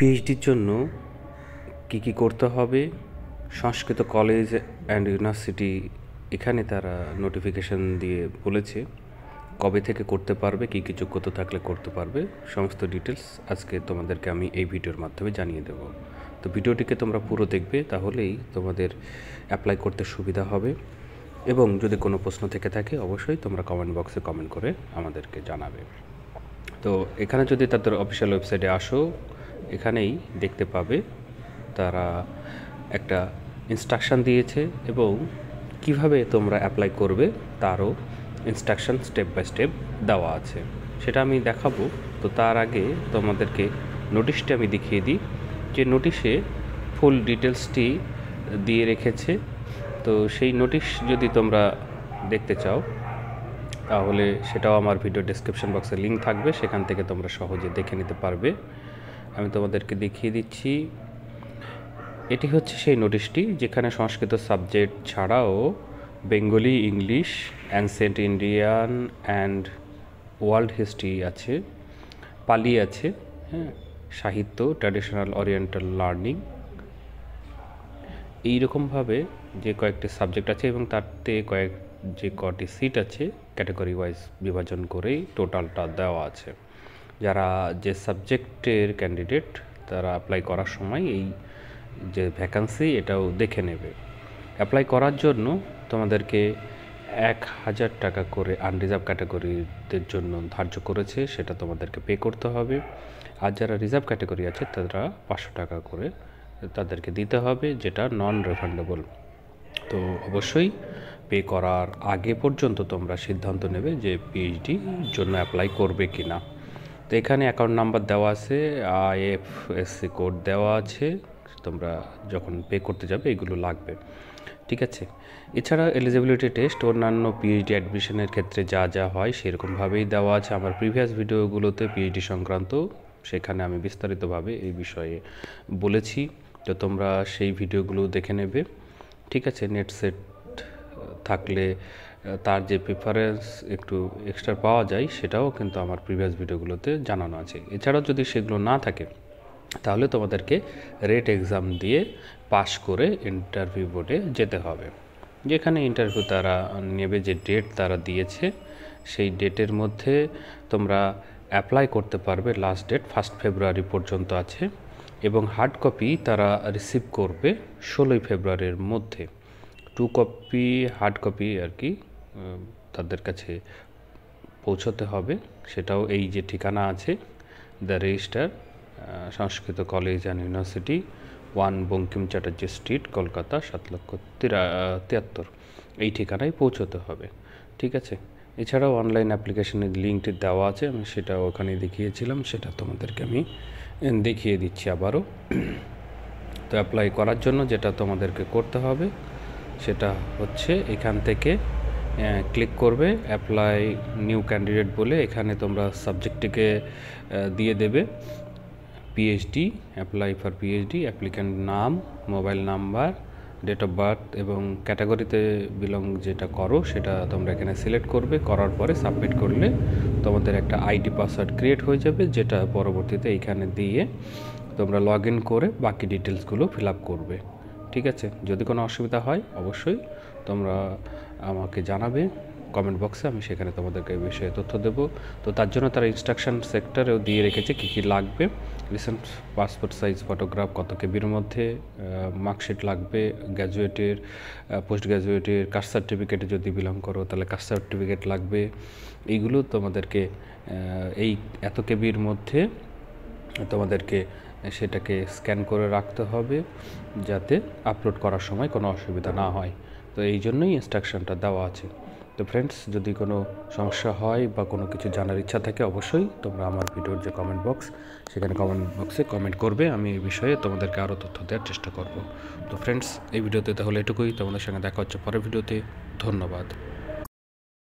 পিএইচডির জন্য কী করতে হবে, সংস্কৃত কলেজ অ্যান্ড ইউনিভার্সিটি এখানে তারা নোটিফিকেশান দিয়ে বলেছে কবে থেকে করতে পারবে, কী যোগ্যতা থাকলে করতে পারবে। সমস্ত ডিটেলস আজকে তোমাদেরকে আমি এই ভিডিওর মাধ্যমে জানিয়ে দেব। তো ভিডিওটিকে তোমরা পুরো দেখবে, তাহলেই তোমাদের অ্যাপ্লাই করতে সুবিধা হবে। এবং যদি কোনো প্রশ্ন থেকে থাকে অবশ্যই তোমরা কমেন্ট বক্সে কমেন্ট করে আমাদেরকে জানাবে। তো এখানে যদি তাদের অফিসিয়াল ওয়েবসাইটে আসো, এখানেই দেখতে পাবে তারা একটা ইনস্ট্রাকশান দিয়েছে এবং কিভাবে তোমরা অ্যাপ্লাই করবে তারও ইনস্ট্রাকশান স্টেপ বাই স্টেপ দেওয়া আছে, সেটা আমি দেখাবো। তো তার আগে তোমাদেরকে নোটিশটি আমি দেখিয়ে দিই, যে নোটিশে ফুল ডিটেলসটি দিয়ে রেখেছে। তো সেই নোটিশ যদি তোমরা দেখতে চাও তাহলে সেটাও আমার ভিডিও ডেসক্রিপশন বক্সে লিঙ্ক থাকবে, সেখান থেকে তোমরা সহজে দেখে নিতে পারবে। আমি তোমাদেরকে দেখিয়ে দিচ্ছি। এটি হচ্ছে সেই নোটিশটি যেখানে সংস্কৃত সাবজেক্ট ছাড়াও Bengali, English, ancient Indian and world history আছে, পালি আছে, সাহিত্য, ট্র্যাডিশনাল ওরিয়েন্টাল লার্নিং, এইরকমভাবে যে কয়েকটি সাবজেক্ট আছে এবং তাতে যে কটি সিট আছে ক্যাটাগরি ওয়াইজ বিভাজন করেই টোটালটা দেওয়া আছে। যারা যে সাবজেক্টের ক্যান্ডিডেট তারা অ্যাপ্লাই করার সময় এই যে ভ্যাকান্সি এটাও দেখে নেবে। অ্যাপ্লাই করার জন্য তোমাদেরকে 1000 টাকা করে আনরিজার্ভ ক্যাটাগরিদের জন্য ধার্য করেছে, সেটা তোমাদেরকে পে করতে হবে। আর যারা রিজার্ভ ক্যাটাগরি আছে তারা 500 টাকা করে তাদেরকে দিতে হবে, যেটা নন রিফান্ডেবল। তো অবশ্যই পে করার আগে পর্যন্ত তোমরা সিদ্ধান্ত নেবে যে পিএইচডির জন্য অ্যাপ্লাই করবে কি না। তো এখানে অ্যাকাউন্ট নাম্বার দেওয়া আছে, আইএফএসসি কোড দেওয়া আছে, তোমরা যখন পে করতে যাবে এগুলো লাগবে, ঠিক আছে। এছাড়া এলিজিবিলিটি টেস্ট অন্যান্য পিএইচডি অ্যাডমিশনের ক্ষেত্রে যা যা হয় সেরকমভাবেই দেওয়া আছে আমার প্রিভিয়াস ভিডিওগুলোতে পিএইচডি সংক্রান্ত, সেখানে আমি বিস্তারিতভাবে এই বিষয়ে বলেছি। তো তোমরা সেই ভিডিওগুলো দেখে নেবে, ঠিক আছে। নেট সেট থাকলে তার যে প্রিফারেন্স একটু এক্সট্রা পাওয়া যায় সেটাও কিন্তু আমার প্রিভিয়াস ভিডিওগুলোতে জানানো আছে। এছাড়াও যদি সেগুলো না থাকে তাহলে তোমাদেরকে রেট এক্সাম দিয়ে পাশ করে ইন্টারভিউ বোর্ডে যেতে হবে। যেখানে ইন্টারভিউ তারা নেবে, যে ডেট তারা দিয়েছে সেই ডেটের মধ্যে তোমরা অ্যাপ্লাই করতে পারবে। লাস্ট ডেট 1 ফেব্রুয়ারি পর্যন্ত আছে এবং হার্ড কপি তারা রিসিভ করবে 16 ফেব্রুয়ারির মধ্যে। 2 কপি হার্ড কপি আর কি তাদের কাছে পৌঁছতে হবে, সেটাও এই যে ঠিকানা আছে, the register, Sanskrit college and university, 1 Bankim Chatterjee street, Kolkata 7,73,73, এই ঠিকানায় পৌঁছতে হবে, ঠিক আছে। এছাড়াও অনলাইন অ্যাপ্লিকেশনের লিঙ্কটি দেওয়া আছে, আমি সেটা ওখানে দেখিয়েছিলাম, সেটা তোমাদেরকে আমি দেখিয়ে দিচ্ছি আবারও। তো অ্যাপ্লাই করার জন্য যেটা তোমাদেরকে করতে হবে সেটা হচ্ছে এখান থেকে ক্লিক করবে অ্যাপ্লাই নিউ ক্যান্ডিডেট বলে, এখানে তোমরা সাবজেক্টটিকে দিয়ে দেবে PhD, apply for PhD, applicant নাম, mobile number, date of birth এবং ক্যাটাগরিতে বিলং যেটা করো সেটা তোমরা এখানে সিলেক্ট করবে। করার পরে সাবমিট করলে তোমাদের একটা আইডি পাসওয়ার্ড ক্রিয়েট হয়ে যাবে, যেটা পরবর্তীতে এইখানে দিয়ে তোমরা লগ ইন করে বাকি ডিটেলসগুলো ফিল আপ করবে, ঠিক আছে। যদি কোনো অসুবিধা হয় অবশ্যই তোমরা আমাকে জানাবে কমেন্ট বক্সে, আমি সেখানে তোমাদেরকে এই বিষয়ে তথ্য দেব। তো তার জন্য তারা ইনস্ট্রাকশন সেক্টরেও দিয়ে রেখেছে কী কী লাগবে। রিসেন্ট পাসপোর্ট সাইজ ফটোগ্রাফ কত কেবির মধ্যে, মার্কশিট লাগবে, গ্র্যাজুয়েটের, পোস্ট গ্র্যাজুয়েটের, কাস্ট সার্টিফিকেটে যদি বিলং করো তাহলে কাস্ট সার্টিফিকেট লাগবে। এইগুলো তোমাদেরকে এই এত কেবির মধ্যে তোমাদেরকে সেটাকে স্ক্যান করে রাখতে হবে, যাতে আপলোড করার সময় কোনো অসুবিধা না হয়। তো এই জন্যই ইনস্ট্রাকশনটা দেওয়া আছে। তো ফ্রেন্ডস, যদি কোনো সমস্যা হয় বা কোনো কিছু জানার ইচ্ছা থাকে অবশ্যই তোমরা আমার ভিডিওর যে কমেন্ট বক্স সেখানে কমেন্ট বক্সে কমেন্ট করবে, আমি এই বিষয়ে তোমাদেরকে আরও তথ্য দেওয়ার চেষ্টা করব। তো ফ্রেন্ডস, এই ভিডিওতে তাহলে এটুকুই, তোমাদের সঙ্গে দেখা হচ্ছে পরের ভিডিওতে। ধন্যবাদ।